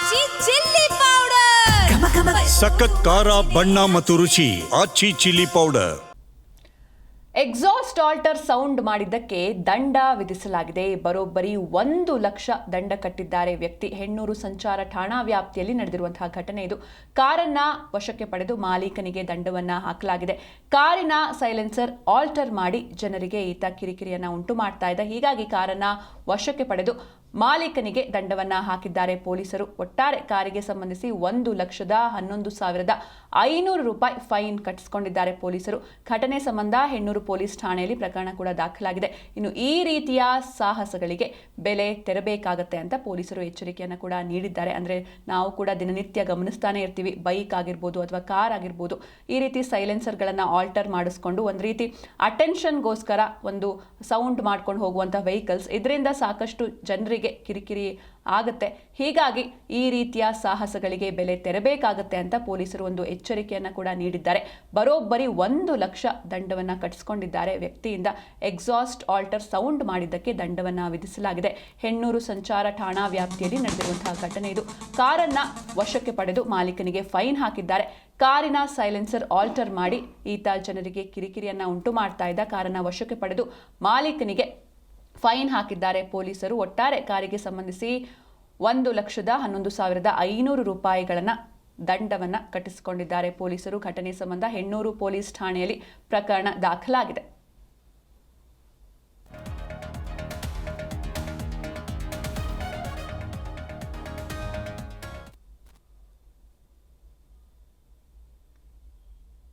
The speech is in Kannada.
ಆಚಿ ಚಿಲ್ಲಿ ಪೌಡರ್ ಸಖತ್ ಖಾರ ಬಣ್ಣ ಮತ್ತು ರುಚಿ Aachi chilli powder. Exhaust alter sound ಮಾಡಿದ್ದಕ್ಕೆ ದಂಡ ವಿಧಿಸಲಾಗಿದೆ. ಬರೋಬ್ಬರಿ 1 ಲಕ್ಷ ದಂಡ ಕಟ್ಟಿದ್ದಾರೆ ವ್ಯಕ್ತಿ. ಹೆಣ್ಣೂರು ಸಂಚಾರ ಠಾಣಾ ವ್ಯಾಪ್ತಿಯಲ್ಲಿ ನಡೆದಿರುವಂತಹ ಘಟನೆ ಇದು. ಕಾರನ್ನ ವಶಕ್ಕೆ ಪಡೆದು ಮಾಲೀಕನಿಗೆ ದಂಡವನ್ನ ಹಾಕಲಾಗಿದೆ. ಕಾರಿನ ಸೈಲೆನ್ಸರ್ ಆಲ್ಟರ್ ಮಾಡಿ ಜನರಿಗೆ ಈತ ಕಿರಿಕಿರಿಯನ್ನ ಉಂಟು ಮಾಡ್ತಾ ಇದ್ದ. ಹೀಗಾಗಿ ಕಾರನ್ನ ವಶಕ್ಕೆ ಪಡೆದು ಮಾಲೀಕನಿಗೆ ದಂಡವನ್ನ ಹಾಕಿದ್ದಾರೆ ಪೊಲೀಸರು. ಒಟ್ಟಾರೆ ಕಾರಿಗೆ ಸಂಬಂಧಿಸಿ 1,11,500 ರೂಪಾಯಿ ಫೈನ್ ಕಟ್ಟಿಸಿಕೊಂಡಿದ್ದಾರೆ ಪೊಲೀಸರು. ಘಟನೆ ಸಂಬಂಧ ಹೆಣ್ಣೂರು ಪೊಲೀಸ್ ಠಾಣೆಯಲ್ಲಿ ಪ್ರಕರಣ ಕೂಡ ದಾಖಲಾಗಿದೆ. ಇನ್ನು ಈ ರೀತಿಯ ಸಾಹಸಗಳಿಗೆ ಬೆಲೆ ತೆರಬೇಕಾಗತ್ತೆ ಅಂತ ಪೊಲೀಸರು ಎಚ್ಚರಿಕೆಯನ್ನು ಕೂಡ ನೀಡಿದ್ದಾರೆ. ಅಂದ್ರೆ ನಾವು ಕೂಡ ದಿನನಿತ್ಯ ಗಮನಿಸ್ತಾನೆ ಇರ್ತೀವಿ, ಬೈಕ್ ಆಗಿರ್ಬೋದು ಅಥವಾ ಕಾರ್ ಆಗಿರ್ಬೋದು, ಈ ರೀತಿ ಸೈಲೆನ್ಸರ್ಗಳನ್ನ ಆಲ್ಟರ್ ಮಾಡಿಸ್ಕೊಂಡು ಒಂದು ರೀತಿ ಅಟೆನ್ಷನ್ಗೋಸ್ಕರ ಒಂದು ಸೌಂಡ್ ಮಾಡ್ಕೊಂಡು ಹೋಗುವಂಥ ವೆಹಿಕಲ್ಸ್, ಇದರಿಂದ ಸಾಕಷ್ಟು ಜನರಿಗೆ ಕಿರಿಕಿರಿ ಆಗುತ್ತೆ. ಹೀಗಾಗಿ ಈ ರೀತಿಯ ಸಾಹಸಗಳಿಗೆ ಬೆಲೆ ತೆರಬೇಕಾಗತ್ತೆ ಅಂತ ಪೊಲೀಸರು ಒಂದು ಎಚ್ಚರಿಕೆಯನ್ನ ಕೂಡ ನೀಡಿದ್ದಾರೆ. ಬರೋಬ್ಬರಿ 1 ಲಕ್ಷ ದಂಡವನ್ನ ಕಟ್ಟಿಸಿಕೊಂಡಿದ್ದಾರೆ ವ್ಯಕ್ತಿಯಿಂದ. ಎಕ್ಸಾಸ್ಟ್ ಆಲ್ಟರ್ ಸೌಂಡ್ ಮಾಡಿದ್ದಕ್ಕೆ ದಂಡವನ್ನ ವಿಧಿಸಲಾಗಿದೆ. ಹೆಣ್ಣೂರು ಸಂಚಾರ ಠಾಣಾ ವ್ಯಾಪ್ತಿಯಲ್ಲಿ ನಡೆದಿರುವಂತಹ ಘಟನೆ ಇದು. ಕಾರನ್ನ ವಶಕ್ಕೆ ಪಡೆದು ಮಾಲೀಕನಿಗೆ ಫೈನ್ ಹಾಕಿದ್ದಾರೆ. ಕಾರಿನ ಸೈಲೆನ್ಸರ್ ಆಲ್ಟರ್ ಮಾಡಿ ಈತ ಜನರಿಗೆ ಕಿರಿಕಿರಿಯನ್ನ ಉಂಟು ಮಾಡ್ತಾ ಇದ್ದ. ಕಾರನ್ನ ವಶಕ್ಕೆ ಪಡೆದು ಮಾಲೀಕನಿಗೆ ಫೈನ್ ಹಾಕಿದ್ದಾರೆ ಪೊಲೀಸರು. ಒಟ್ಟಾರೆ ಕಾರಿಗೆ ಸಂಬಂಧಿಸಿ 1,11,500 ರೂಪಾಯಿಗಳನ್ನ ದಂಡವನ್ನ ಕಟ್ಟಿಸಿಕೊಂಡಿದ್ದಾರೆ ಪೊಲೀಸರು. ಘಟನೆ ಸಂಬಂಧ ಹೆಣ್ಣೂರು ಪೊಲೀಸ್ ಠಾಣೆಯಲ್ಲಿ ಪ್ರಕರಣ ದಾಖಲಾಗಿದೆ.